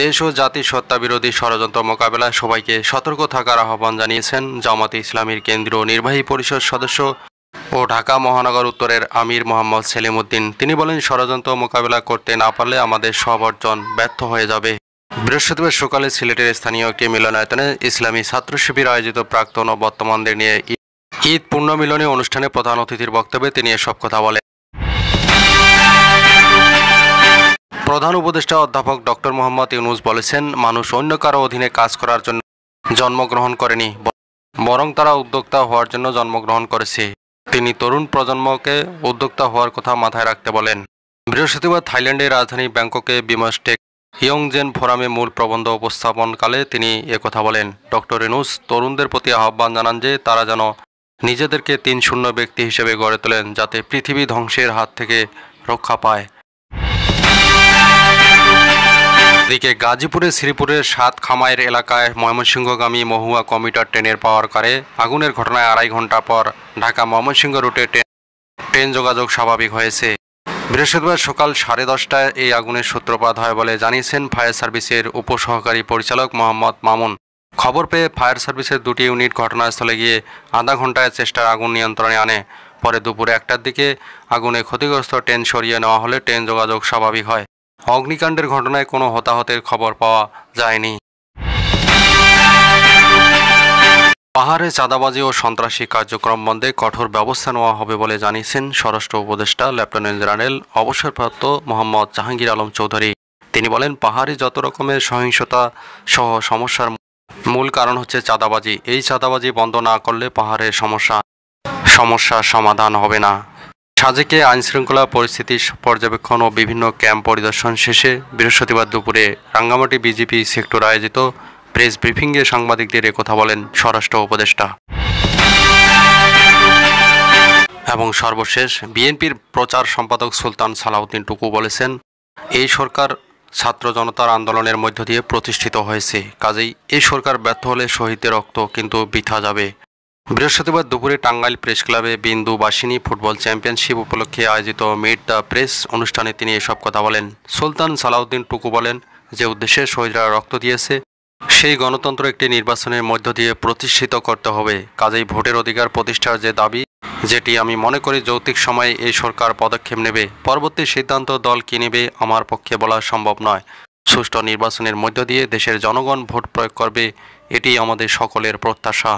দেশ ও জাতির হত্যাবিরোধী ষড়যন্ত্র মোকাবেলায় সবাইকে সতর্ক থাকার আহ্বান জানিয়েছেন জামাতে ইসলামীর কেন্দ্রীয় নির্বাহী পরিষদ সদস্য ও ঢাকা মহানগর উত্তরের আমির মোহাম্মদ সেলিম উদ্দিন। তিনি বলেন, ষড়যন্ত্র মোকাবেলা করতে না পারলে আমাদের সব অর্জন ব্যর্থ হয়ে যাবে। বৃহস্পতিবার সকালে সিলেটের স্থানীয় একটি মিলনায়তনে ইসলামী ছাত্র শিবির আয়োজিত প্রাক্তন ও বর্তমানদের নিয়ে ঈদ পুণ্যমিলনী অনুষ্ঠানে প্রধান অতিথির বক্তব্যে তিনি এসব কথা বলেন। প্রধান উপদেষ্টা অধ্যাপক ডক্টর মোহাম্মদ ইউনূস বলেছেন, মানুষ অন্য কারো অধীনে কাজ করার জন্য জন্মগ্রহণ করেনি, বরং তারা উদ্যোক্তা হওয়ার জন্য জন্মগ্রহণ করেছে। তিনি তরুণ প্রজন্মকে উদ্যোক্তা হওয়ার কথা মাথায় রাখতে বলেন। বৃহস্পতিবার থাইল্যান্ডের রাজধানী ব্যাংককে বিমস্টেক ইয়ংজেন ফোরামে মূল প্রবন্ধ উপস্থাপনকালে তিনি একথা বলেন। ডক্টর ইউনূস তরুণদের প্রতি আহ্বান জানান যে তারা যেন নিজেদেরকে ৩-০ ব্যক্তি হিসেবে গড়ে তোলেন, যাতে পৃথিবী ধ্বংসের হাত থেকে রক্ষা পায়। এদিকে গাজীপুরের শ্রীপুরের সাতখামাইর এলাকায় ময়মনসিংহগামী মহুয়া কমিউটার ট্রেনের পাওয়ার কারে আগুনের ঘটনায় ২.৫ ঘন্টা পর ঢাকা ময়মনসিংহ রুটে ট্রেন যোগাযোগ স্বাভাবিক হয়েছে। বৃহস্পতিবার সকাল 10:30টায় এই আগুনের সূত্রপাত হয় বলে জানিয়েছেন ফায়ার সার্ভিসের উপসহকারী পরিচালক মোহাম্মদ মামুন। খবর পেয়ে ফায়ার সার্ভিসের 2টি ইউনিট ঘটনাস্থলে গিয়ে আধা ঘন্টায় চেষ্টার আগুন নিয়ন্ত্রণে আনে। পরে দুপুরে 1টার দিকে আগুনে ক্ষতিগ্রস্ত ট্রেন সরিয়ে নেওয়া হলে ট্রেন যোগাযোগ স্বাভাবিক হয়। অগ্নিকাণ্ডের ঘটনায় কোনো হতাহতের খবর পাওয়া যায়নি। পাহাড়ে চাঁদাবাজি ও সন্ত্রাসী কার্যক্রম বন্ধে কঠোর ব্যবস্থা নেওয়া হবে বলে জানিয়েছেন স্বরাষ্ট্র উপদেষ্টা লেফটেন্যান্ট জেনারেল অবসরপ্রাপ্ত মোহাম্মদ জাহাঙ্গীর আলম চৌধুরী। তিনি বলেন, পাহাড়ে যত রকমের সহিংসতা সহ সমস্যার মূল কারণ হচ্ছে চাঁদাবাজি। এই চাঁদাবাজি বন্ধ না করলে পাহাড়ের সমস্যার সমাধান হবে না। সাজেকে আইনশৃঙ্খলা পরিস্থিতি পর্যবেক্ষণ ও বিভিন্ন ক্যাম্প পরিদর্শন শেষে বৃহস্পতিবার দুপুরে রাঙ্গামাটি বিজেপি সেক্টর আয়োজিত প্রেস ব্রিফিংয়ে সাংবাদিকদের একথা বলেন স্বরাষ্ট্র উপদেষ্টা। এবং সর্বশেষ বিএনপির প্রচার সম্পাদক সুলতান সালাউদ্দিন টুকু বলেছেন, এই সরকার ছাত্র জনতার আন্দোলনের মধ্য দিয়ে প্রতিষ্ঠিত হয়েছে, কাজেই এই সরকার ব্যর্থ হলে শহীদদের রক্ত কিন্তু বৃথা যাবে। বৃহস্পতিবার দুপুরে টাঙ্গাইল প্রেস ক্লাবে বিন্দুবাসিনী ফুটবল চ্যাম্পিয়নশিপ উপলক্ষে আয়োজিত মিট দ্য প্রেস অনুষ্ঠানে তিনি এসব কথা বলেন। সুলতান সালাউদ্দিন টুকু বলেন, যে উদ্দেশ্যে শহীদরা রক্ত দিয়েছে সেই গণতন্ত্র একটি নির্বাচনের মধ্য দিয়ে প্রতিষ্ঠিত করতে হবে। কাজেই ভোটের অধিকার প্রতিষ্ঠার যে দাবি, যেটি আমি মনে করি যৌক্তিক সময়ে এই সরকার পদক্ষেপ নেবে, পরবর্তী সিদ্ধান্ত দল কী নেবে আমার পক্ষে বলা সম্ভব নয়। সুষ্ঠু নির্বাচনের মধ্য দিয়ে দেশের জনগণ ভোট প্রয়োগ করবে, এটি আমাদের সকলের প্রত্যাশা।